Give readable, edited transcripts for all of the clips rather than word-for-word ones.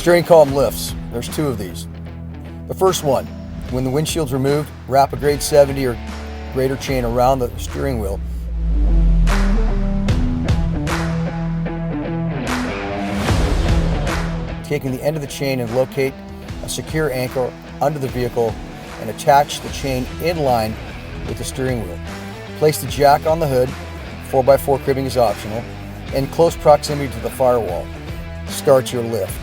Steering column lifts. There's two of these. The first one, when the windshield's removed, wrap a grade 70 or greater chain around the steering wheel. Taking the end of the chain and locate a secure anchor under the vehicle and attach the chain in line with the steering wheel. Place the jack on the hood, 4x4 cribbing is optional, in close proximity to the firewall. Start your lift.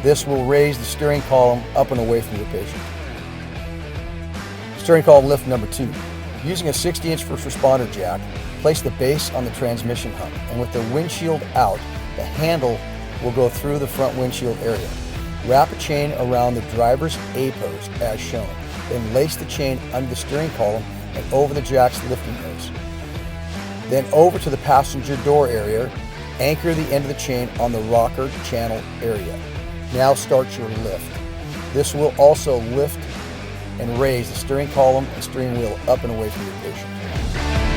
This will raise the steering column up and away from your patient. Steering column lift number 2. Using a 60-inch first responder jack, place the base on the transmission hump, and with the windshield out, the handle will go through the front windshield area. Wrap a chain around the driver's A-post as shown, then lace the chain under the steering column and over the jack's lifting nose. Then over to the passenger door area, anchor the end of the chain on the rocker channel area. Now start your lift. This will also lift and raise the steering column and steering wheel up and away from your patient.